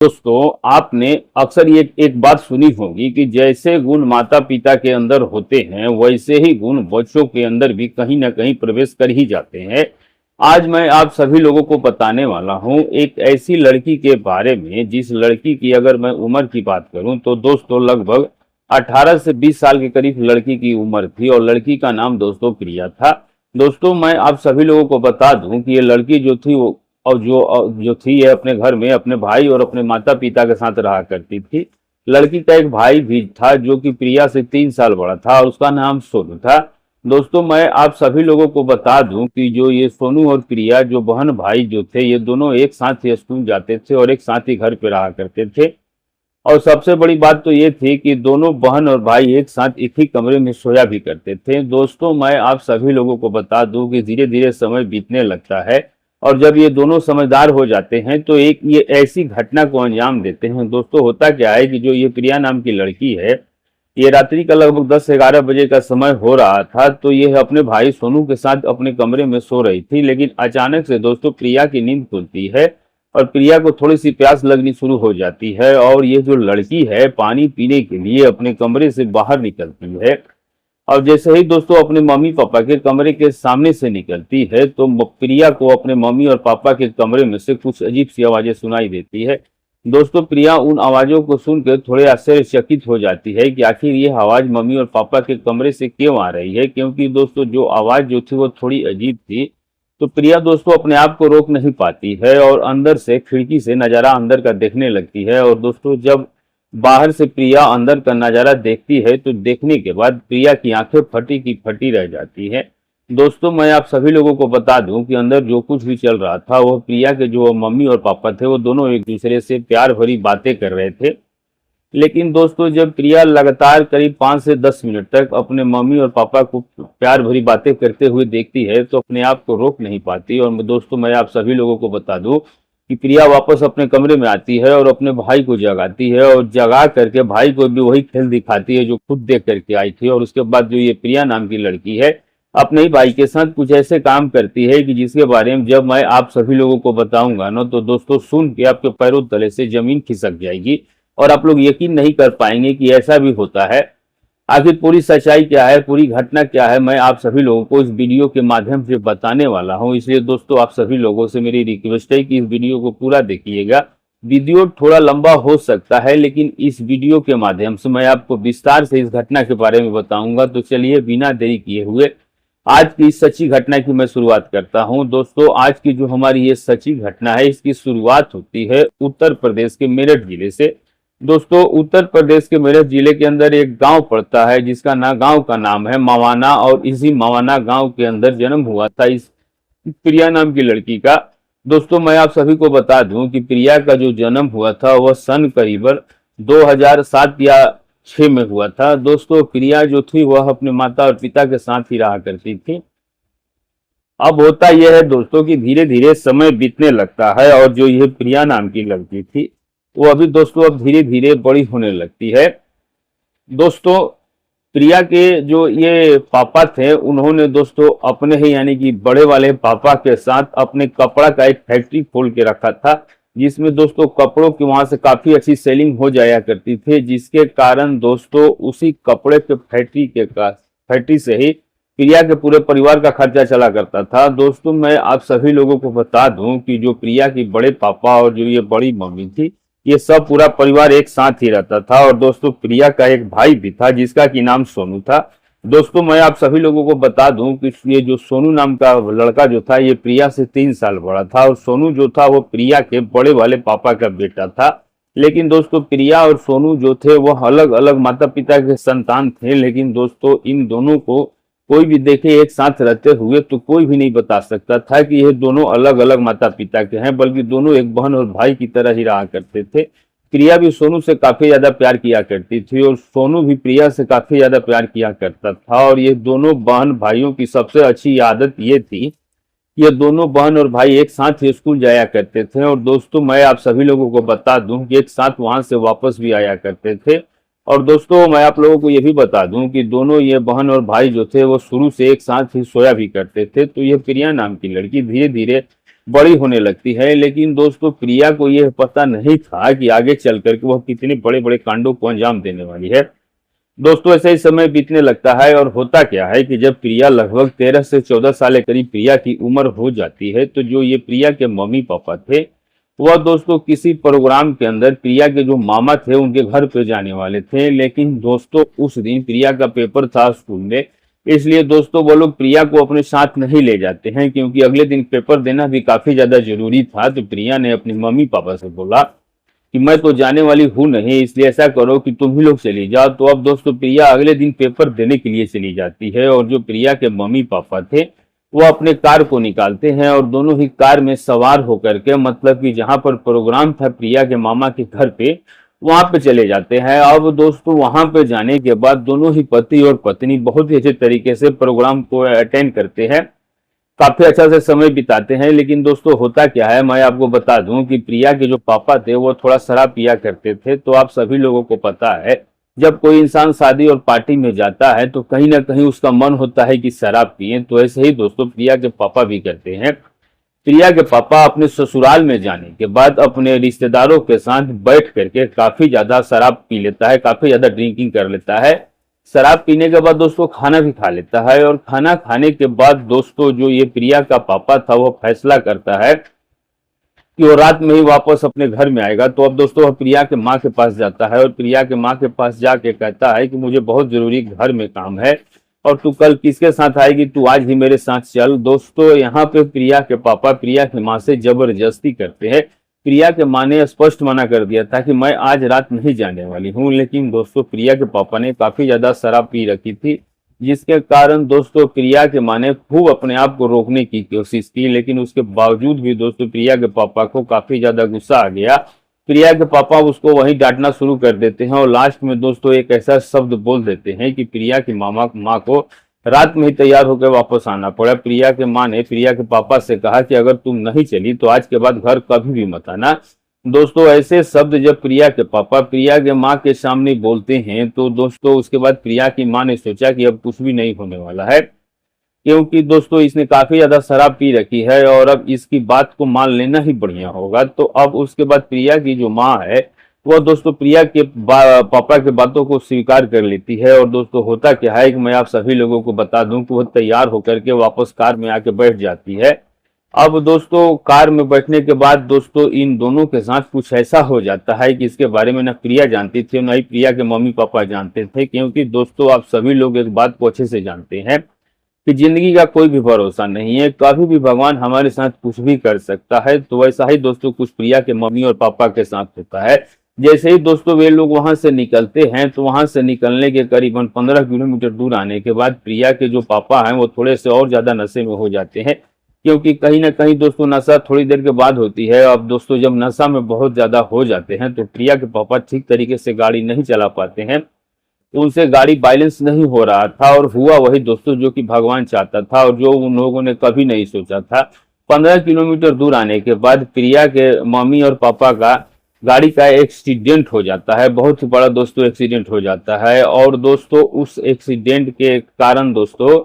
दोस्तों, आपने अक्सर ये एक बात सुनी होगी कि जैसे गुण माता पिता के अंदर होते हैं वैसे ही गुण बच्चों के अंदर भी कहीं ना कहीं प्रवेश कर ही जाते हैं। आज मैं आप सभी लोगों को बताने वाला हूं एक ऐसी लड़की के बारे में जिस लड़की की अगर मैं उम्र की बात करूं तो दोस्तों लगभग 18 से 20 साल के करीब लड़की की उम्र थी और लड़की का नाम दोस्तों प्रिया था। दोस्तों, मैं आप सभी लोगों को बता दूं कि ये लड़की जो थी वो और जो थी ये अपने घर में अपने भाई और अपने माता पिता के साथ रहा करती थी। लड़की का एक भाई भी था जो कि प्रिया से 3 साल बड़ा था और उसका नाम सोनू था। दोस्तों, मैं आप सभी लोगों को बता दूं कि जो ये सोनू और प्रिया जो बहन भाई जो थे ये दोनों एक साथ ही स्कूल जाते थे और एक साथ ही घर पे रहा करते थे। और सबसे बड़ी बात तो ये थी कि दोनों बहन और भाई एक साथ एक ही कमरे में सोया भी करते थे। दोस्तों, मैं आप सभी लोगों को बता दूं कि धीरे धीरे समय बीतने लगता है और जब ये दोनों समझदार हो जाते हैं तो एक ये ऐसी घटना को अंजाम देते हैं। दोस्तों, होता क्या है कि जो ये प्रिया नाम की लड़की है, ये रात्रि का लगभग 10-11 बजे का समय हो रहा था, तो ये अपने भाई सोनू के साथ अपने कमरे में सो रही थी। लेकिन अचानक से दोस्तों प्रिया की नींद खुलती है और प्रिया को थोड़ी सी प्यास लगनी शुरू हो जाती है और ये जो लड़की है पानी पीने के लिए अपने कमरे से बाहर निकलती है। और जैसे ही दोस्तों अपने मम्मी पापा के कमरे के सामने से निकलती है तो प्रिया को अपने मम्मी और पापा के कमरे में से कुछ अजीब सी आवाजें सुनाई देती है। दोस्तों, प्रिया उन आवाजों को सुनकर थोड़े आश्चर्यचकित हो जाती है कि आखिर ये आवाज मम्मी और पापा के कमरे से क्यों आ रही है, क्योंकि दोस्तों जो आवाज जो थी वो थोड़ी अजीब थी। तो प्रिया दोस्तों अपने आप को रोक नहीं पाती है और अंदर से खिड़की से नजारा अंदर का देखने लगती है। और दोस्तों जब बाहर से प्रिया अंदर का नजारा देखती है तो देखने के बाद प्रिया की आंखें फटी की फटी रह जाती है। दोस्तों, मैं आप सभी लोगों को बता दूं कि अंदर जो कुछ भी चल रहा था वो प्रिया के जो मम्मी और पापा थे वो दोनों एक दूसरे से प्यार भरी बातें कर रहे थे। लेकिन दोस्तों जब प्रिया लगातार करीब 5 से 10 मिनट तक अपने मम्मी और पापा को प्यार भरी बातें करते हुए देखती है तो अपने आप को रोक नहीं पाती। और दोस्तों मैं आप सभी लोगों को बता दूं कि प्रिया वापस अपने कमरे में आती है और अपने भाई को जगाती है और जगा करके भाई को भी वही खेल दिखाती है जो खुद देख करके आई थी। और उसके बाद जो ये प्रिया नाम की लड़की है अपने ही भाई के साथ कुछ ऐसे काम करती है कि जिसके बारे में जब मैं आप सभी लोगों को बताऊंगा ना तो दोस्तों सुन के आपके पैरों तले से जमीन खिसक जाएगी और आप लोग यकीन नहीं कर पाएंगे कि ऐसा भी होता है। आखिर पूरी सच्चाई क्या है, पूरी घटना क्या है, मैं आप सभी लोगों को इस वीडियो के माध्यम से बताने वाला हूं। इसलिए दोस्तों आप सभी लोगों से मेरी रिक्वेस्ट है कि इस वीडियो को पूरा देखिएगा। वीडियो थोड़ा लंबा हो सकता है लेकिन इस वीडियो के माध्यम से मैं आपको विस्तार से इस घटना के बारे में बताऊंगा। तो चलिए बिना देरी किए हुए आज की इस सच्ची घटना की मैं शुरुआत करता हूं। दोस्तों आज की जो हमारी ये सच्ची घटना है इसकी शुरुआत होती है उत्तर प्रदेश के मेरठ जिले से। दोस्तों उत्तर प्रदेश के मेरठ जिले के अंदर एक गांव पड़ता है जिसका गांव का नाम है मवाना और इसी मवाना गांव के अंदर जन्म हुआ था इस प्रिया नाम की लड़की का। दोस्तों मैं आप सभी को बता दूं कि प्रिया का जो जन्म हुआ था वह सन करीबन 2007 या 6 में हुआ था। दोस्तों प्रिया जो थी वह अपने माता और पिता के साथ ही रहा करती थी। अब होता यह है दोस्तों कि धीरे धीरे समय बीतने लगता है और जो यह प्रिया नाम की लड़की थी वो अभी दोस्तों अब धीरे धीरे बड़ी होने लगती है। दोस्तों प्रिया के जो ये पापा थे उन्होंने दोस्तों अपने ही यानी कि बड़े वाले पापा के साथ अपने कपड़ा का एक फैक्ट्री खोल के रखा था जिसमें दोस्तों कपड़ों की वहां से काफी अच्छी सेलिंग हो जाया करती थी, जिसके कारण दोस्तों उसी कपड़े के फैक्ट्री से ही प्रिया के पूरे परिवार का खर्चा चला करता था। दोस्तों मैं आप सभी लोगों को बता दूं कि जो प्रिया की बड़े पापा और जो ये बड़ी मम्मी थी ये सब पूरा परिवार एक साथ ही रहता था। और दोस्तों प्रिया का एक भाई भी था जिसका की नाम सोनू था। दोस्तों मैं आप सभी लोगों को बता दूं कि ये जो सोनू नाम का लड़का जो था ये प्रिया से 3 साल बड़ा था और सोनू जो था वो प्रिया के बड़े वाले पापा का बेटा था। लेकिन दोस्तों प्रिया और सोनू जो थे वो अलग अलग माता पिता के संतान थे, लेकिन दोस्तों इन दोनों को कोई भी देखे एक साथ रहते हुए तो कोई भी नहीं बता सकता था कि ये दोनों अलग अलग माता पिता के हैं, बल्कि दोनों एक बहन और भाई की तरह ही रहा करते थे। प्रिया भी सोनू से काफी ज्यादा प्यार किया करती थी और सोनू भी प्रिया से काफी ज्यादा प्यार किया करता था। और ये दोनों बहन भाइयों की सबसे अच्छी आदत ये थी, ये दोनों बहन और भाई एक साथ ही स्कूल जाया करते थे और दोस्तों मैं आप सभी लोगों को बता दूं कि एक साथ वहां से वापस भी आया करते थे। और दोस्तों मैं आप लोगों को ये भी बता दूं कि दोनों ये बहन और भाई जो थे वो शुरू से एक साथ ही सोया भी करते थे। तो ये प्रिया नाम की लड़की धीरे धीरे बड़ी होने लगती है। लेकिन दोस्तों प्रिया को यह पता नहीं था कि आगे चल करके वह कितने बड़े बड़े कांडों को अंजाम देने वाली है। दोस्तों ऐसे ही समय बीतने लगता है और होता क्या है कि जब प्रिया लगभग 13 से 14 साल के करीब प्रिया की उम्र हो जाती है, तो जो ये प्रिया के मम्मी पापा थे, वह दोस्तों किसी प्रोग्राम के अंदर प्रिया के जो मामा थे उनके घर पे जाने वाले थे। लेकिन दोस्तों उस दिन प्रिया का पेपर था स्कूल में, इसलिए दोस्तों वो लोग प्रिया को अपने साथ नहीं ले जाते हैं, क्योंकि अगले दिन पेपर देना भी काफी ज्यादा जरूरी था। तो प्रिया ने अपने मम्मी पापा से बोला कि मैं तो जाने वाली हूँ नहीं, इसलिए ऐसा करो कि तुम ही लोग चली जाओ। तो अब दोस्तों प्रिया अगले दिन पेपर देने के लिए चली जाती है और जो प्रिया के मम्मी पापा थे वो अपने कार को निकालते हैं और दोनों ही कार में सवार होकर के, मतलब कि जहां पर प्रोग्राम था प्रिया के मामा के घर पे, वहां पे चले जाते हैं। अब दोस्तों वहां पे जाने के बाद दोनों ही पति और पत्नी बहुत ही अच्छे तरीके से प्रोग्राम को अटेंड करते हैं, काफी अच्छा से समय बिताते हैं। लेकिन दोस्तों होता क्या है, मैं आपको बता दूं कि प्रिया के जो पापा थे वो थोड़ा शराब पिया करते थे। तो आप सभी लोगों को पता है, जब कोई इंसान शादी और पार्टी में जाता है तो कहीं ना कहीं उसका मन होता है कि शराब पिए। तो ऐसे ही दोस्तों प्रिया के पापा भी करते हैं। प्रिया के पापा अपने ससुराल में जाने के बाद अपने रिश्तेदारों के साथ बैठ करके काफी ज्यादा शराब पी लेता है, काफी ज्यादा ड्रिंकिंग कर लेता है। शराब पीने के बाद दोस्तों खाना भी खा लेता है और खाना खाने के बाद दोस्तों जो ये प्रिया का पापा था वो फैसला करता है कि वो रात में ही वापस अपने घर में आएगा। तो अब दोस्तों वह प्रिया के माँ के पास जाता है और प्रिया के माँ के पास जाके कहता है कि मुझे बहुत जरूरी घर में काम है और तू कल किसके साथ आएगी, तू आज ही मेरे साथ चल। दोस्तों यहाँ पे प्रिया के पापा प्रिया की माँ से जबरदस्ती करते हैं। प्रिया के माँ ने स्पष्ट मना कर दिया था कि मैं आज रात नहीं जाने वाली हूँ, लेकिन दोस्तों प्रिया के पापा ने काफी ज्यादा शराब पी रखी थी, जिसके कारण दोस्तों प्रिया के माँ ने खूब अपने आप को रोकने की कोशिश की। लेकिन उसके बावजूद भी दोस्तों प्रिया के पापा को काफी ज्यादा गुस्सा आ गया। प्रिया के पापा उसको वहीं डांटना शुरू कर देते हैं और लास्ट में दोस्तों एक ऐसा शब्द बोल देते हैं कि प्रिया की माँ को रात में ही तैयार होकर वापस आना पड़ा। प्रिया के माँ ने प्रिया के पापा से कहा कि अगर तुम नहीं चली तो आज के बाद घर कभी भी मत आना। दोस्तों ऐसे शब्द जब प्रिया के पापा प्रिया के माँ के सामने बोलते हैं तो दोस्तों उसके बाद प्रिया की माँ ने सोचा कि अब कुछ भी नहीं होने वाला है, क्योंकि दोस्तों इसने काफी ज्यादा शराब पी रखी है और अब इसकी बात को मान लेना ही बढ़िया होगा। तो अब उसके बाद प्रिया की जो माँ है वह दोस्तों प्रिया के पापा के बातों को स्वीकार कर लेती है। और दोस्तों होता क्या है कि मैं आप सभी लोगों को बता दूं कि वह तैयार होकर के वापस कार में आके बैठ जाती है। अब दोस्तों कार में बैठने के बाद दोस्तों इन दोनों के साथ कुछ ऐसा हो जाता है कि इसके बारे में न प्रिया जानती थी न ही प्रिया के मम्मी पापा जानते थे। क्योंकि दोस्तों आप सभी लोग एक बात को अच्छे से जानते हैं कि जिंदगी का कोई भी भरोसा नहीं है, कभी भी भगवान हमारे साथ कुछ भी कर सकता है। तो वैसा ही दोस्तों कुछ प्रिया के मम्मी और पापा के साथ होता है। जैसे ही दोस्तों वे लोग वहां से निकलते हैं तो वहां से निकलने के करीबन 15 किलोमीटर दूर आने के बाद प्रिया के जो पापा हैं वो थोड़े से और ज्यादा नशे में हो जाते हैं, क्योंकि कहीं ना कहीं दोस्तों नशा थोड़ी देर के बाद होती है। अब दोस्तों जब नशा में बहुत ज्यादा हो जाते हैं तो प्रिया के पापा ठीक तरीके से गाड़ी नहीं चला पाते हैं, उनसे गाड़ी बैलेंस नहीं हो रहा था और हुआ वही दोस्तों जो कि भगवान चाहता था और जो उन लोगों ने कभी नहीं सोचा था। 15 किलोमीटर दूर आने के बाद प्रिया के मम्मी और पापा का गाड़ी का एक्सीडेंट हो जाता है, बहुत ही बड़ा दोस्तों एक्सीडेंट हो जाता है। और दोस्तों उस एक्सीडेंट के कारण दोस्तों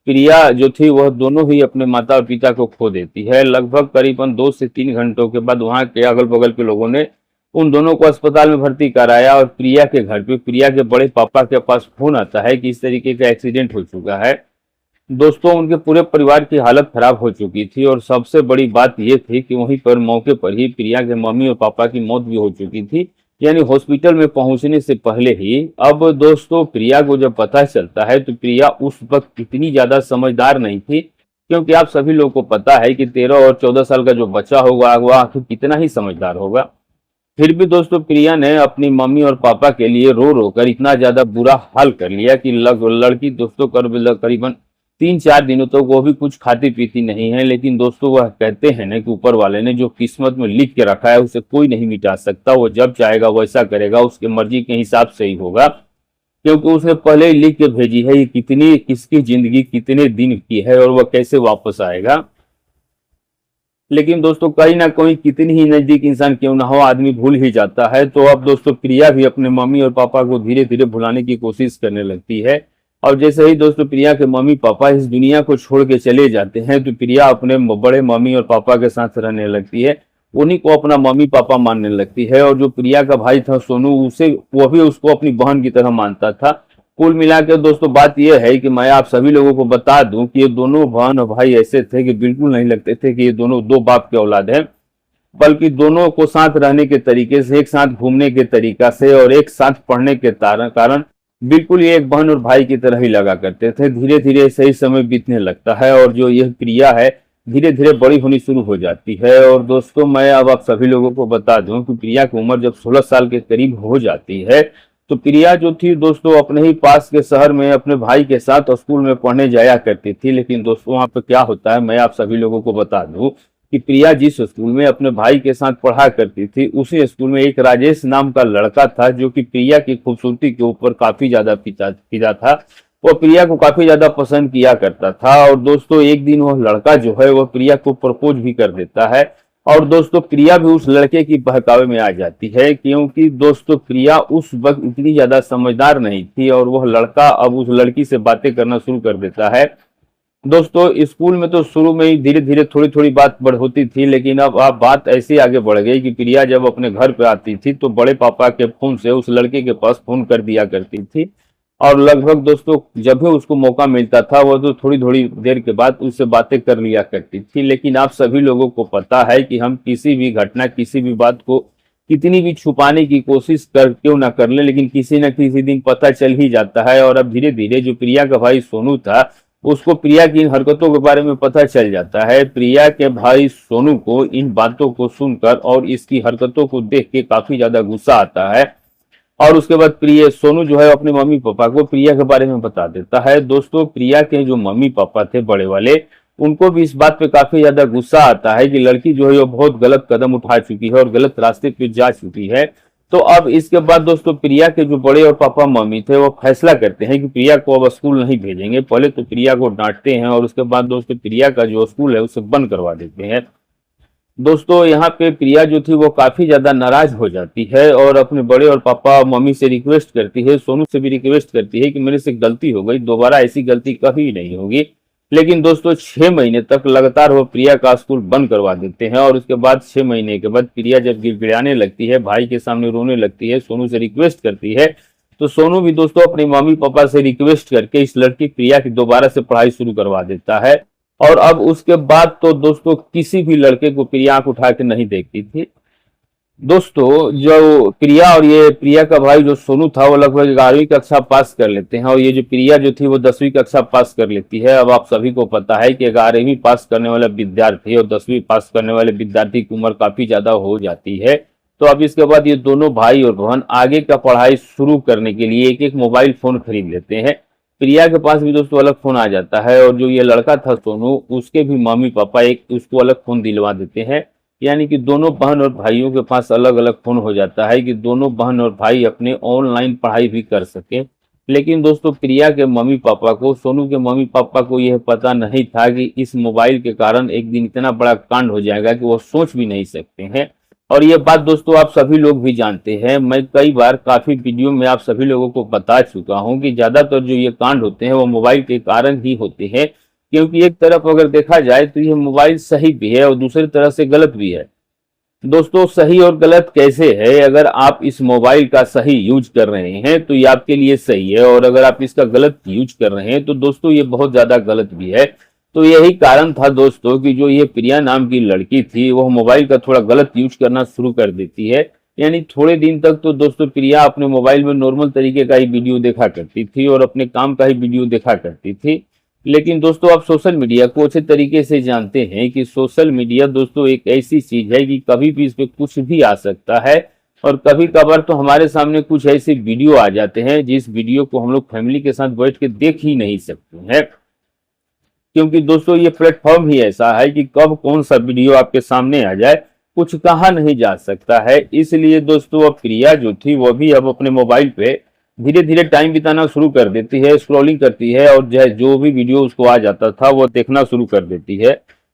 प्रिया जो थी वह दोनों ही अपने माता और पिता को खो देती है। लगभग करीबन 2 से 3 घंटों के बाद वहां के अगल बगल के लोगों ने उन दोनों को अस्पताल में भर्ती कराया और प्रिया के घर पे प्रिया के बड़े पापा के पास फोन आता है कि इस तरीके का एक्सीडेंट हो चुका है। दोस्तों उनके पूरे परिवार की हालत खराब हो चुकी थी और सबसे बड़ी बात यह थी कि वहीं पर मौके पर ही प्रिया के मम्मी और पापा की मौत भी हो चुकी थी, यानी हॉस्पिटल में पहुंचने से पहले ही। अब दोस्तों प्रिया को जब पता चलता है तो प्रिया उस वक्त इतनी ज्यादा समझदार नहीं थी, क्योंकि आप सभी लोगों को पता है कि 13 और 14 साल का जो बच्चा होगा वह आखिर कितना ही समझदार होगा। फिर भी दोस्तों प्रिया ने अपनी मम्मी और पापा के लिए रो रो कर इतना ज्यादा बुरा हाल कर लिया कि लड़की दोस्तों करीबन 3-4 दिनों तक वो भी कुछ खाती पीती नहीं है। लेकिन दोस्तों वह कहते हैं ना कि ऊपर वाले ने जो किस्मत में लिख के रखा है उसे कोई नहीं मिटा सकता, वो जब चाहेगा वैसा करेगा, उसके मर्जी के हिसाब से ही होगा, क्योंकि उसने पहले ही लिख के भेजी है ये कितनी किसकी जिंदगी कितने दिन की है और वह कैसे वापस आएगा। लेकिन दोस्तों कहीं ना कहीं कितनी ही नजदीक इंसान क्यों ना हो आदमी भूल ही जाता है। तो अब दोस्तों प्रिया भी अपने मम्मी और पापा को धीरे धीरे भुलाने की कोशिश करने लगती है। और जैसे ही दोस्तों प्रिया के मम्मी पापा इस दुनिया को छोड़ के चले जाते हैं तो प्रिया अपने बड़े मम्मी और पापा के साथ रहने लगती है, उन्हीं को अपना मम्मी पापा मानने लगती है। और जो प्रिया का भाई था सोनू, उसे वो भी उसको अपनी बहन की तरह मानता था। कुल मिलाकर दोस्तों बात यह है कि मैं आप सभी लोगों को बता दूं कि ये दोनों बहन और भाई ऐसे थे कि बिल्कुल नहीं लगते थे कि ये दोनों दो बाप के औलाद हैं, बल्कि दोनों को साथ रहने के तरीके से, एक साथ घूमने के तरीका से और एक साथ पढ़ने के कारण बिल्कुल ये एक बहन और भाई की तरह ही लगा करते थे। धीरे धीरे सही समय बीतने लगता है और जो यह प्रिया है धीरे धीरे बड़ी होनी शुरू हो जाती है। और दोस्तों मैं अब आप सभी लोगों को बता दूं कि प्रिया की उम्र जब 16 साल के करीब हो जाती है तो प्रिया जो थी दोस्तों अपने ही पास के शहर में अपने भाई के साथ स्कूल में पढ़ने जाया करती थी। लेकिन दोस्तों वहां पर क्या होता है मैं आप सभी लोगों को बता दूं कि प्रिया जिस स्कूल में अपने भाई के साथ पढ़ा करती थी उसी स्कूल में एक राजेश नाम का लड़का था जो कि प्रिया की खूबसूरती के ऊपर काफी ज्यादा फिदा था। वो प्रिया को काफी ज्यादा पसंद किया करता था। और दोस्तों एक दिन वह लड़का जो है वह प्रिया को प्रपोज भी कर देता है। और दोस्तों प्रिया भी उस लड़के की बहकावे में आ जाती है, क्योंकि दोस्तों प्रिया उस वक्त इतनी ज्यादा समझदार नहीं थी और वह लड़का अब उस लड़की से बातें करना शुरू कर देता है। दोस्तों स्कूल में तो शुरू में ही धीरे धीरे थोड़ी थोड़ी बात बढ़ होती थी, लेकिन अब आप बात ऐसी आगे बढ़ गई कि प्रिया जब अपने घर पे आती थी तो बड़े पापा के फोन से उस लड़के के पास फोन कर दिया करती थी। और लगभग दोस्तों जब भी उसको मौका मिलता था वो तो थोड़ी थोड़ी देर के बाद उससे बातें कर लिया करती थी। लेकिन आप सभी लोगों को पता है कि हम किसी भी घटना, किसी भी बात को कितनी भी छुपाने की कोशिश कर क्यों ना कर ले, लेकिन किसी न किसी दिन पता चल ही जाता है। और अब धीरे धीरे जो प्रिया का भाई सोनू था उसको प्रिया की इन हरकतों के बारे में पता चल जाता है। प्रिया के भाई सोनू को इन बातों को सुनकर और इसकी हरकतों को देख के काफी ज्यादा गुस्सा आता है। और उसके बाद प्रिया सोनू जो है अपने मम्मी पापा को प्रिया के बारे में बता देता है। दोस्तों प्रिया के जो मम्मी पापा थे बड़े वाले, उनको भी इस बात पे काफी ज्यादा गुस्सा आता है कि लड़की जो है वो बहुत गलत कदम उठा चुकी है और गलत रास्ते पे जा चुकी है। तो अब इसके बाद दोस्तों प्रिया के जो बड़े और पापा मम्मी थे वो फैसला करते हैं कि प्रिया को अब स्कूल नहीं भेजेंगे। पहले तो प्रिया को डांटते हैं और उसके बाद दोस्तों प्रिया का जो स्कूल है उसे बंद करवा देते हैं। दोस्तों यहाँ पे प्रिया जो थी वो काफी ज्यादा नाराज हो जाती है और अपने बड़े और पापा मम्मी से रिक्वेस्ट करती है, सोनू से भी रिक्वेस्ट करती है कि मेरे से गलती हो गई, दोबारा ऐसी गलती कभी नहीं होगी। लेकिन दोस्तों 6 महीने तक लगातार वो प्रिया का स्कूल बंद करवा देते हैं। और उसके बाद 6 महीने के बाद प्रिया जब गिड़गिड़ाने लगती है, भाई के सामने रोने लगती है, सोनू से रिक्वेस्ट करती है, तो सोनू भी दोस्तों अपने मम्मी पापा से रिक्वेस्ट करके इस लड़की प्रिया की दोबारा से पढ़ाई शुरू करवा देता है। और अब उसके बाद तो दोस्तों किसी भी लड़के को प्रिया आंख उठा के नहीं देखती थी। दोस्तों जो प्रिया और ये प्रिया का भाई जो सोनू था वो लगभग 11वीं कक्षा पास कर लेते हैं और ये जो प्रिया जो थी वो 10वीं कक्षा पास कर लेती है। अब आप सभी को पता है कि 11वीं पास करने वाला विद्यार्थी और 10वीं पास करने वाले विद्यार्थी की उम्र काफी ज्यादा हो जाती है। तो अब इसके बाद ये दोनों भाई और बहन आगे का पढ़ाई शुरू करने के लिए एक एक मोबाइल फोन खरीद लेते हैं। प्रिया के पास भी दोस्तों अलग फोन आ जाता है और जो ये लड़का था सोनू, उसके भी मम्मी पापा एक उसको अलग फोन दिलवा देते हैं। यानी कि दोनों बहन और भाइयों के पास अलग अलग फोन हो जाता है कि दोनों बहन और भाई अपने ऑनलाइन पढ़ाई भी कर सके। लेकिन दोस्तों प्रिया के मम्मी पापा को, सोनू के मम्मी पापा को यह पता नहीं था कि इस मोबाइल के कारण एक दिन इतना बड़ा कांड हो जाएगा कि वो सोच भी नहीं सकते हैं। और ये बात दोस्तों आप सभी लोग भी जानते हैं, मैं कई बार काफी वीडियो में आप सभी लोगों को बता चुका हूं कि ज्यादातर जो ये कांड होते हैं वो मोबाइल के कारण ही होते हैं। क्योंकि एक तरफ अगर देखा जाए तो ये मोबाइल सही भी है और दूसरी तरह से गलत भी है। दोस्तों सही और गलत कैसे है, अगर आप इस मोबाइल का सही यूज कर रहे हैं तो ये आपके लिए सही है और अगर आप इसका गलत यूज कर रहे हैं तो दोस्तों ये बहुत ज्यादा गलत भी है। तो यही कारण था दोस्तों कि जो ये प्रिया नाम की लड़की थी वह मोबाइल का थोड़ा गलत यूज करना शुरू कर देती है। यानी थोड़े दिन तक तो दोस्तों प्रिया अपने मोबाइल में नॉर्मल तरीके का ही वीडियो देखा करती थी और अपने काम का ही वीडियो देखा करती थी। लेकिन दोस्तों आप सोशल मीडिया को अच्छे तरीके से जानते हैं कि सोशल मीडिया दोस्तों एक ऐसी चीज है कि कभी भी इस पे कुछ भी आ सकता है। और कभी कभार तो हमारे सामने कुछ ऐसे वीडियो आ जाते हैं जिस वीडियो को हम लोग फैमिली के साथ बैठ के देख ही नहीं सकते हैं। क्योंकि दोस्तों ये प्लेटफॉर्म ही ऐसा है कि कब कौन सा वीडियो आपके सामने आ जाए कुछ कहा नहीं जा सकता है। इसलिए दोस्तों अब प्रिया जो थी वो भी अब अपने मोबाइल पे धीरे धीरे टाइम बिताना शुरू कर देती है, स्क्रॉलिंग करती है और जो भी वीडियो उसको आ जाता था वो देखना शुरू कर देती है।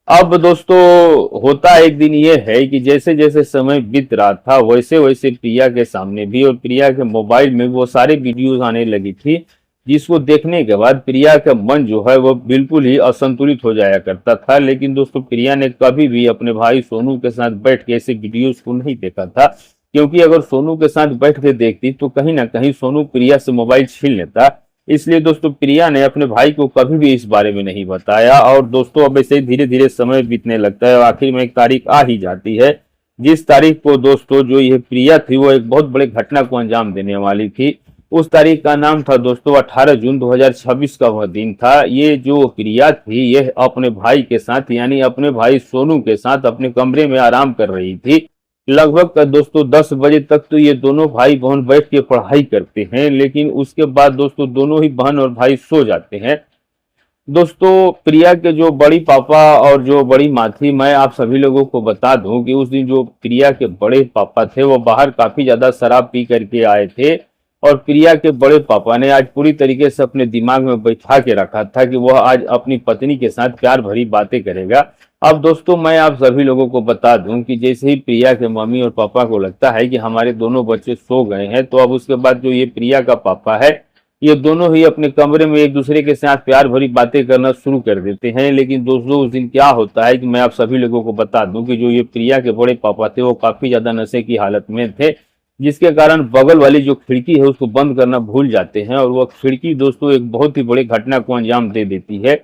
अब दोस्तों होता एक दिन ये है कि जैसे जैसे समय बीत रहा था वैसे वैसे प्रिया के सामने भी और प्रिया के मोबाइल में वो सारे वीडियोज आने लगी थी जिसको देखने के बाद प्रिया का मन जो है वो बिल्कुल ही असंतुलित हो जाया करता था। लेकिन दोस्तों प्रिया ने कभी भी अपने भाई सोनू के साथ बैठ के ऐसे वीडियोस को नहीं देखा था, क्योंकि अगर सोनू के साथ बैठ के देखती तो कहीं ना कहीं सोनू प्रिया से मोबाइल छीन लेता। इसलिए दोस्तों प्रिया ने अपने भाई को कभी भी इस बारे में नहीं बताया। और दोस्तों अब ऐसे धीरे धीरे समय बीतने लगता है और आखिर में एक तारीख आ ही जाती है, जिस तारीख को दोस्तों जो ये प्रिया थी वो एक बहुत बड़े घटना को अंजाम देने वाली थी। उस तारीख का नाम था दोस्तों 18 जून 2026 का वह दिन था। ये जो प्रिया थी यह अपने भाई के साथ यानी अपने भाई सोनू के साथ अपने कमरे में आराम कर रही थी। लगभग दोस्तों 10 बजे तक तो ये दोनों भाई बहन बैठ के पढ़ाई करते हैं, लेकिन उसके बाद दोस्तों दोनों ही बहन और भाई सो जाते हैं। दोस्तों प्रिया के जो बड़ी पापा और जो बड़ी माँ थी, मैं आप सभी लोगों को बता दूं कि उस दिन जो प्रिया के बड़े पापा थे वो बाहर काफी ज्यादा शराब पी करके आए थे। और प्रिया के बड़े पापा ने आज पूरी तरीके से अपने दिमाग में बैठा के रखा था कि वह आज अपनी पत्नी के साथ प्यार भरी बातें करेगा। अब दोस्तों मैं आप सभी लोगों को बता दूं कि जैसे ही प्रिया के मम्मी और पापा को लगता है कि हमारे दोनों बच्चे सो गए हैं, तो अब उसके बाद जो ये प्रिया का पापा है ये दोनों ही अपने कमरे में एक दूसरे के साथ प्यार भरी बातें करना शुरू कर देते हैं। लेकिन दोस्तों उस दिन क्या होता है कि मैं आप सभी लोगों को बता दूं कि जो ये प्रिया के बड़े पापा थे वो काफी ज्यादा नशे की हालत में थे, जिसके कारण बगल वाली जो खिड़की है उसको बंद करना भूल जाते हैं और वह खिड़की दोस्तों एक बहुत ही बड़ी घटना को अंजाम दे देती है।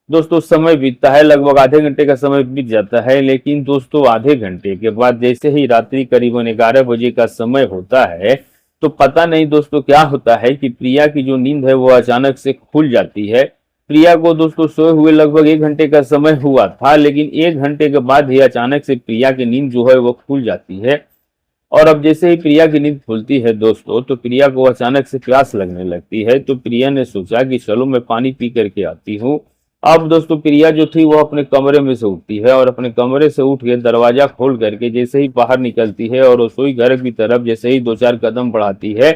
दोस्तों समय बीतता है, लगभग आधे घंटे का समय बीत जाता है। लेकिन दोस्तों आधे घंटे के बाद जैसे ही रात्रि करीबन 11 बजे का समय होता है, तो पता नहीं दोस्तों क्या होता है कि प्रिया की जो नींद है वो अचानक से खुल जाती है। प्रिया को दोस्तों सोए हुए लगभग 1 घंटे का समय हुआ था, लेकिन 1 घंटे के बाद ही अचानक से प्रिया की नींद जो है वो खुल जाती है। और अब जैसे ही प्रिया की नींद खुलती है दोस्तों, तो प्रिया को अचानक से प्यास लगने लगती है। तो प्रिया ने सोचा कि चलो मैं पानी पी करके आती हूँ। अब दोस्तों प्रिया जो थी वो अपने कमरे में से उठती है और अपने कमरे से उठ के दरवाजा खोल करके जैसे ही बाहर निकलती है और रसोई घर की तरफ जैसे ही 2-4 कदम बढ़ाती है,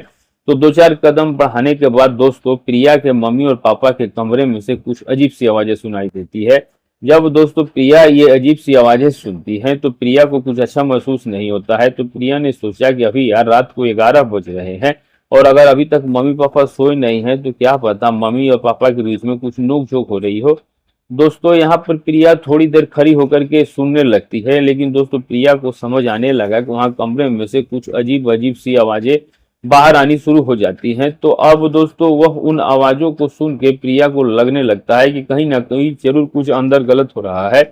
तो 2-4 कदम बढ़ाने के बाद दोस्तों प्रिया के मम्मी और पापा के कमरे में से कुछ अजीब सी आवाजें सुनाई देती है। जब दोस्तों प्रिया ये अजीब सी आवाजें सुनती है तो प्रिया को कुछ अच्छा महसूस नहीं होता है। तो प्रिया ने सोचा कि अभी यार रात को 11 बज रहे हैं और अगर अभी तक मम्मी पापा सोए नहीं हैं तो क्या पता मम्मी और पापा के बीच में कुछ नोक झोंक हो रही हो। दोस्तों यहाँ पर प्रिया थोड़ी देर खड़ी होकर के सुनने लगती है, लेकिन दोस्तों प्रिया को समझ आने लगा कि वहाँ कमरे में से कुछ अजीब अजीब सी आवाजें बाहर आनी शुरू हो जाती हैं। तो अब दोस्तों वह उन आवाजों को सुन के प्रिया को लगने लगता है कि कहीं ना कहीं जरूर कुछ अंदर गलत हो रहा है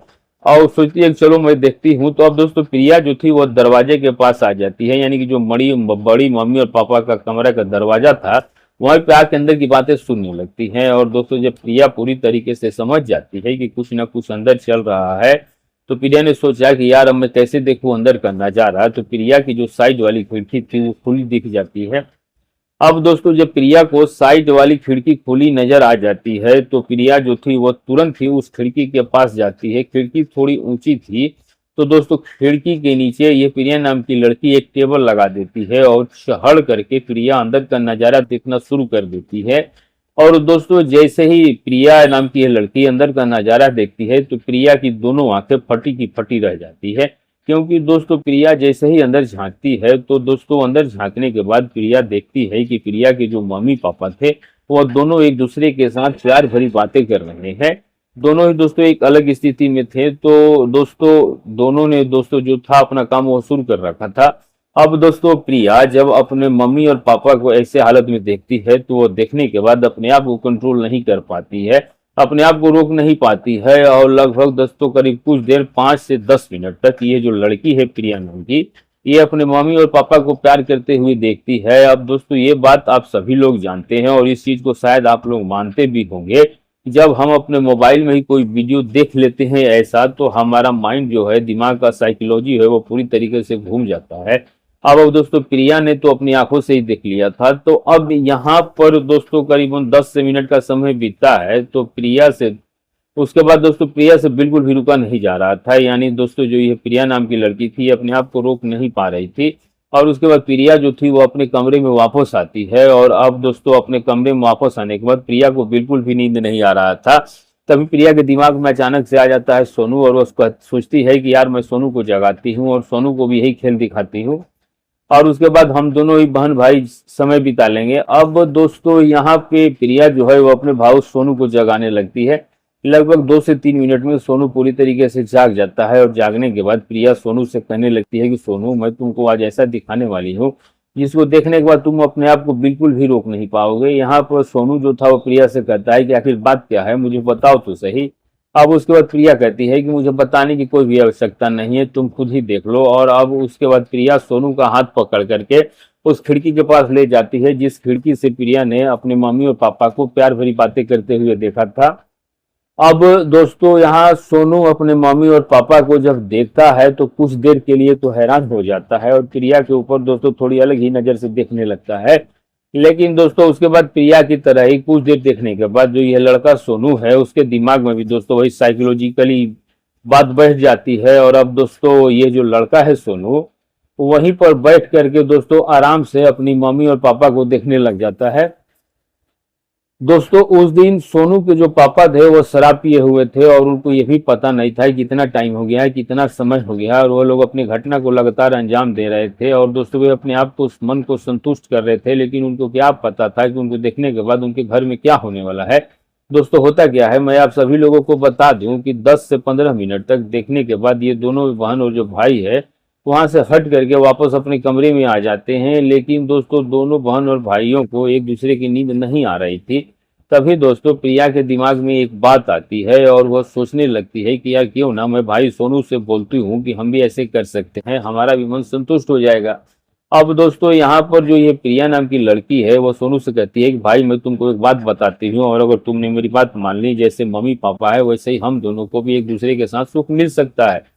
और सोचती है कि चलो मैं देखती हूँ। तो अब दोस्तों प्रिया जो थी वो दरवाजे के पास आ जाती है, यानी कि जो बड़ी मम्मी और पापा का कमरे का दरवाजा था वहीं पे आके अंदर की बातें सुनने लगती हैं। और दोस्तों जब प्रिया पूरी तरीके से समझ जाती है कि कुछ ना कुछ अंदर चल रहा है, तो प्रिया ने सोचा कि यार अब मैं कैसे देखूं अंदर का नजारा। तो प्रिया की जो साइड वाली खिड़की थी वो खुली दिख जाती है। अब दोस्तों जब प्रिया को साइड वाली खिड़की खुली नजर आ जाती है तो प्रिया जो थी वो तुरंत ही उस खिड़की के पास जाती है। खिड़की थोड़ी ऊंची थी, तो दोस्तों खिड़की के नीचे ये प्रिया नाम की लड़की एक टेबल लगा देती है और चढ़ करके प्रिया अंदर का नजारा देखना शुरू कर देती है। और दोस्तों जैसे ही प्रिया नाम की यह लड़की अंदर का नजारा देखती है तो प्रिया की दोनों आंखें फटी की फटी रह जाती है, क्योंकि दोस्तों प्रिया जैसे ही अंदर झांकती है तो दोस्तों अंदर झांकने के बाद प्रिया देखती है कि प्रिया के जो मम्मी पापा थे वो दोनों एक दूसरे के साथ प्यार भरी बातें कर रहे हैं। दोनों ही दोस्तों एक अलग स्थिति में थे। तो दोस्तों दोनों ने दोस्तों जो था अपना काम वो शुरू कर रखा था। अब दोस्तों प्रिया जब अपने मम्मी और पापा को ऐसे हालत में देखती है तो वो देखने के बाद अपने आप को कंट्रोल नहीं कर पाती है, अपने आप को रोक नहीं पाती है। और लगभग दोस्तों करीब कुछ देर 5 से 10 मिनट तक ये जो लड़की है प्रिया नाम की, ये अपने मम्मी और पापा को प्यार करते हुए देखती है। अब दोस्तों ये बात आप सभी लोग जानते हैं और इस चीज को शायद आप लोग मानते भी होंगे, जब हम अपने मोबाइल में ही कोई वीडियो देख लेते हैं ऐसा तो हमारा माइंड जो है, दिमाग का साइकोलॉजी है वो पूरी तरीके से घूम जाता है। अब दोस्तों प्रिया ने तो अपनी आंखों से ही देख लिया था। तो अब यहाँ पर दोस्तों करीबन 10 से मिनट का समय बीता है, तो प्रिया से उसके बाद दोस्तों प्रिया से बिल्कुल भी रुका नहीं जा रहा था। यानी दोस्तों जो ये प्रिया नाम की लड़की थी अपने आप को रोक नहीं पा रही थी। और उसके बाद प्रिया जो थी वो अपने कमरे में वापस आती है। और अब दोस्तों अपने कमरे में वापस आने के बाद प्रिया को बिल्कुल भी नींद नहीं आ रहा था। तभी प्रिया के दिमाग में अचानक से आ जाता है सोनू, और वो सोचती है कि यार मैं सोनू को जगाती हूँ और सोनू को भी यही खेल दिखाती हूँ। और उसके बाद हम दोनों ही बहन भाई समय बिता लेंगे। अब दोस्तों यहाँ पे प्रिया जो है वो अपने भाऊ सोनू को जगाने लगती है। लगभग 2 से 3 मिनट में सोनू पूरी तरीके से जाग जाता है, और जागने के बाद प्रिया सोनू से कहने लगती है कि सोनू, मैं तुमको आज ऐसा दिखाने वाली हूँ जिसको देखने के बाद तुम अपने आप को बिल्कुल भी रोक नहीं पाओगे। यहाँ पर सोनू जो था वो प्रिया से कहता है कि आखिर बात क्या है, मुझे बताओ तो सही। अब उसके बाद प्रिया कहती है कि मुझे बताने की कोई भी आवश्यकता नहीं है, तुम खुद ही देख लो। और अब उसके बाद प्रिया सोनू का हाथ पकड़ करके उस खिड़की के पास ले जाती है, जिस खिड़की से प्रिया ने अपने मम्मी और पापा को प्यार भरी बातें करते हुए देखा था। अब दोस्तों यहाँ सोनू अपने मम्मी और पापा को जब देखता है तो कुछ देर के लिए तो हैरान हो जाता है, और प्रिया के ऊपर दोस्तों थोड़ी अलग ही नजर से देखने लगता है। लेकिन दोस्तों उसके बाद प्रिया की तरह ही कुछ देर देखने के बाद जो यह लड़का सोनू है उसके दिमाग में भी दोस्तों वही साइकोलॉजिकली बात बैठ जाती है। और अब दोस्तों ये जो लड़का है सोनू, वहीं पर बैठ करके दोस्तों आराम से अपनी मम्मी और पापा को देखने लग जाता है। दोस्तों उस दिन सोनू के जो पापा थे वो शराब पिए हुए थे, और उनको ये भी पता नहीं था कि कितना टाइम हो गया है, कितना समय हो गया है, और वो लोग अपनी घटना को लगातार अंजाम दे रहे थे। और दोस्तों वे अपने आप को, मन को संतुष्ट कर रहे थे, लेकिन उनको क्या पता था कि उनको देखने के बाद उनके घर में क्या होने वाला है। दोस्तों होता क्या है, मैं आप सभी लोगों को बता दूं कि 10 से 15 मिनट तक देखने के बाद ये दोनों बहन और जो भाई है वहां से हट करके वापस अपने कमरे में आ जाते हैं। लेकिन दोस्तों दोनों बहन और भाइयों को एक दूसरे की नींद नहीं आ रही थी। तभी दोस्तों प्रिया के दिमाग में एक बात आती है, और वह सोचने लगती है कि यार क्यों ना मैं भाई सोनू से बोलती हूँ कि हम भी ऐसे कर सकते हैं, हमारा भी मन संतुष्ट हो जाएगा। अब दोस्तों यहाँ पर जो ये प्रिया नाम की लड़की है वो सोनू से कहती है कि भाई मैं तुमको एक बात बताती हूँ, और अगर तुमने मेरी बात मान ली, जैसे मम्मी पापा है वैसे ही हम दोनों को भी एक दूसरे के साथ सुख मिल सकता है।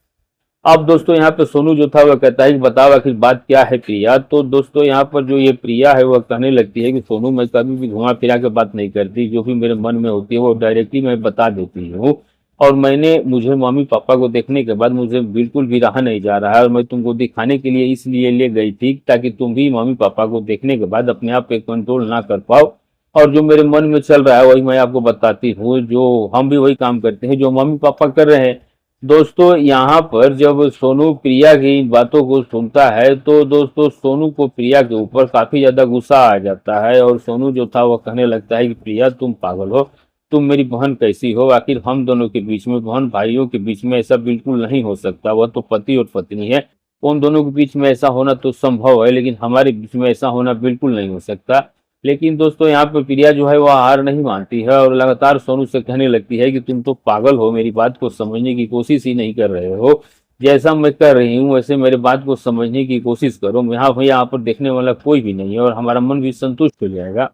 अब दोस्तों यहाँ पे सोनू जो था वह कहता है कि बताओ आखिर बात क्या है प्रिया। तो दोस्तों यहाँ पर जो ये प्रिया है वह कहने लगती है कि सोनू, मैं कभी भी घुमा फिरा के बात नहीं करती, जो भी मेरे मन में होती है वो डायरेक्टली मैं बता देती हूँ। और मुझे मम्मी पापा को देखने के बाद मुझे बिल्कुल भी रहा नहीं जा रहा है, और मैं तुमको दिखाने के लिए इसलिए ले गई थी ताकि तुम भी मम्मी पापा को देखने के बाद अपने आप पे कंट्रोल ना कर पाओ। और जो मेरे मन में चल रहा है वही मैं आपको बताती हूँ, जो हम भी वही काम करते हैं जो मम्मी पापा कर रहे हैं। दोस्तों यहाँ पर जब सोनू प्रिया की इन बातों को सुनता है तो दोस्तों सोनू को प्रिया के ऊपर काफी ज्यादा गुस्सा आ जाता है, और सोनू जो था वह कहने लगता है कि प्रिया तुम पागल हो, तुम मेरी बहन कैसी हो, आखिर हम दोनों के बीच में, बहन भाइयों के बीच में ऐसा बिल्कुल नहीं हो सकता, वह तो पति और पत्नी है, उन दोनों के बीच में ऐसा होना तो संभव है, लेकिन हमारे बीच में ऐसा होना बिल्कुल नहीं हो सकता। लेकिन दोस्तों यहाँ पर प्रिया जो है वह हार नहीं मानती है, और लगातार सोनू से कहने लगती है कि तुम तो पागल हो, मेरी बात को समझने की कोशिश ही नहीं कर रहे हो, जैसा मैं कर रही हूँ वैसे मेरे बात को समझने की कोशिश करो। यहाँ पर देखने वाला कोई भी नहीं है, और हमारा मन भी संतुष्ट हो जाएगा।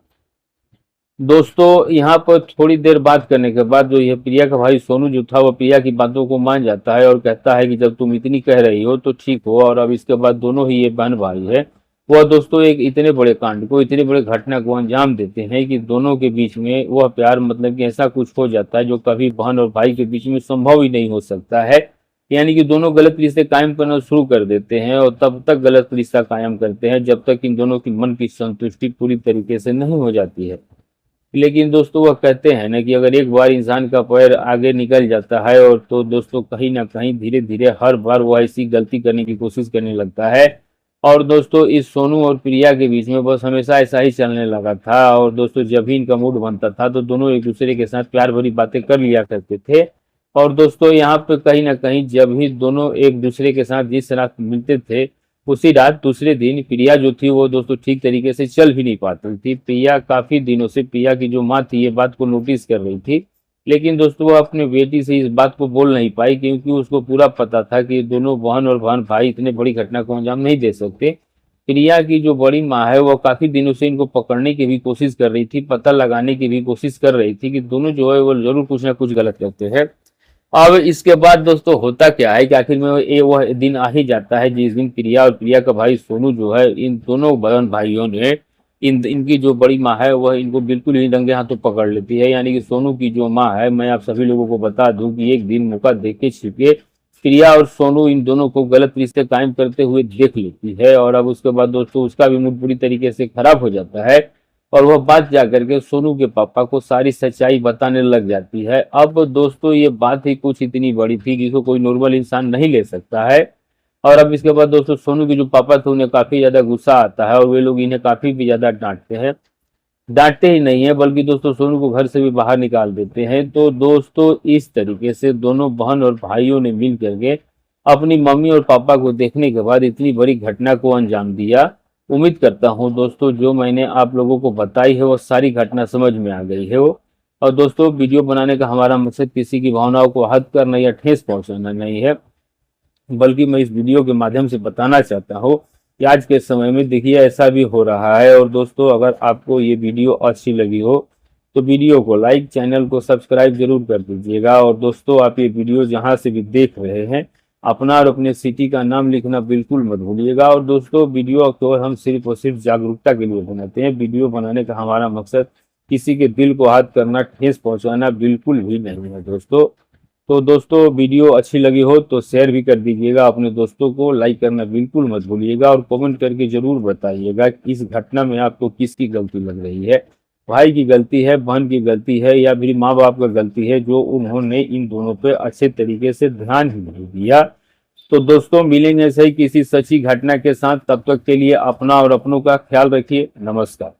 दोस्तों यहाँ पर थोड़ी देर बात करने के बाद जो ये प्रिया का भाई सोनू जो था वो प्रिया की बातों को मान जाता है, और कहता है कि जब तुम इतनी कह रही हो तो ठीक हो। और अब इसके बाद दोनों ही ये बहन भाई है वह दोस्तों एक इतने बड़े कांड को, इतने बड़े घटना को अंजाम देते हैं कि दोनों के बीच में वह प्यार, मतलब कि ऐसा कुछ हो जाता है जो कभी बहन और भाई के बीच में संभव ही नहीं हो सकता है। यानी कि दोनों गलत रिश्ते कायम करना शुरू कर देते हैं, और तब तक गलत रिश्ता कायम करते हैं जब तक इन दोनों की मन की संतुष्टि पूरी तरीके से नहीं हो जाती है। लेकिन दोस्तों वह कहते हैं ना कि अगर एक बार इंसान का पैर आगे निकल जाता है, और तो दोस्तों कहीं ना कहीं धीरे धीरे हर बार वो ऐसी गलती करने की कोशिश करने लगता है। और दोस्तों इस सोनू और प्रिया के बीच में बस हमेशा ऐसा ही चलने लगा था, और दोस्तों जब भी इनका मूड बनता था तो दोनों एक दूसरे के साथ प्यार भरी बातें कर लिया करते थे। और दोस्तों यहाँ पे कहीं ना कहीं जब भी दोनों एक दूसरे के साथ जिस रात मिलते थे, उसी रात दूसरे दिन प्रिया जो थी वो दोस्तों ठीक तरीके से चल भी नहीं पाती थी। प्रिया काफी दिनों से, प्रिया की जो माँ थी ये बात को नोटिस कर रही थी, लेकिन दोस्तों वो अपने बेटी से इस बात को बोल नहीं पाई, क्योंकि उसको पूरा पता था कि दोनों बहन और बहन भाई इतने बड़ी घटना को अंजाम नहीं दे सकते। प्रिया की जो बड़ी माँ है वो काफी दिनों से इनको पकड़ने की भी कोशिश कर रही थी, पता लगाने की भी कोशिश कर रही थी कि दोनों जो है वो जरूर कुछ ना कुछ गलत करते हैं। अब इसके बाद दोस्तों होता क्या है कि आखिर में वह दिन आ ही जाता है जिस दिन प्रिया और प्रिया का भाई सोनू जो है, इन दोनों बहन भाइयों ने इनकी जो बड़ी माँ है वह इनको बिल्कुल ही रंगे हाथों पकड़ लेती है। यानी कि सोनू की जो माँ है, मैं आप सभी लोगों को बता दूं कि एक दिन मौका देख के छिपके प्रिया और सोनू इन दोनों को गलत रिश्ते कायम करते हुए देख लेती है। और अब उसके बाद दोस्तों उसका भी मूड पूरी तरीके से खराब हो जाता है, और वह बात जाकर के सोनू के पापा को सारी सच्चाई बताने लग जाती है। अब दोस्तों ये बात ही कुछ इतनी बड़ी थी जिसको कोई नॉर्मल इंसान नहीं ले सकता है। और अब इसके बाद दोस्तों सोनू के जो पापा थे उन्हें काफी ज्यादा गुस्सा आता है और वे लोग इन्हें काफी भी ज्यादा डांटते हैं। डांटते ही नहीं है बल्कि दोस्तों सोनू को घर से भी बाहर निकाल देते हैं। तो दोस्तों इस तरीके से दोनों बहन और भाइयों ने मिल करके अपनी मम्मी और पापा को देखने के बाद इतनी बड़ी घटना को अंजाम दिया। उम्मीद करता हूं दोस्तों जो मैंने आप लोगों को बताई है वो सारी घटना समझ में आ गई है वो। और दोस्तों वीडियो बनाने का हमारा मकसद किसी की भावनाओं को हद करना या ठेस पहुंचाना नहीं है, बल्कि मैं इस वीडियो के माध्यम से बताना चाहता हूँ कि आज के समय में देखिए ऐसा भी हो रहा है। और दोस्तों अगर आपको ये वीडियो अच्छी लगी हो तो वीडियो को लाइक, चैनल को सब्सक्राइब जरूर कर दीजिएगा। और दोस्तों आप ये वीडियो जहाँ से भी देख रहे हैं अपना और अपने सिटी का नाम लिखना बिल्कुल मत भूलिएगा। और दोस्तों वीडियो को हम सिर्फ और सिर्फ जागरूकता के लिए बनाते हैं। वीडियो बनाने का हमारा मकसद किसी के दिल को आहत करना, ठेस पहुंचाना बिल्कुल भी नहीं है दोस्तों। तो दोस्तों वीडियो अच्छी लगी हो तो शेयर भी कर दीजिएगा अपने दोस्तों को, लाइक करना बिल्कुल मत भूलिएगा और कमेंट करके जरूर बताइएगा कि इस घटना में आपको किसकी गलती लग रही है, भाई की गलती है, बहन की गलती है या फिर माँ बाप का गलती है जो उन्होंने इन दोनों पे अच्छे तरीके से ध्यान ही नहीं दिया। तो दोस्तों मिलेंगे ऐसे ही किसी सच्ची घटना के साथ, तब तक के लिए अपना और अपनों का ख्याल रखिए। नमस्कार।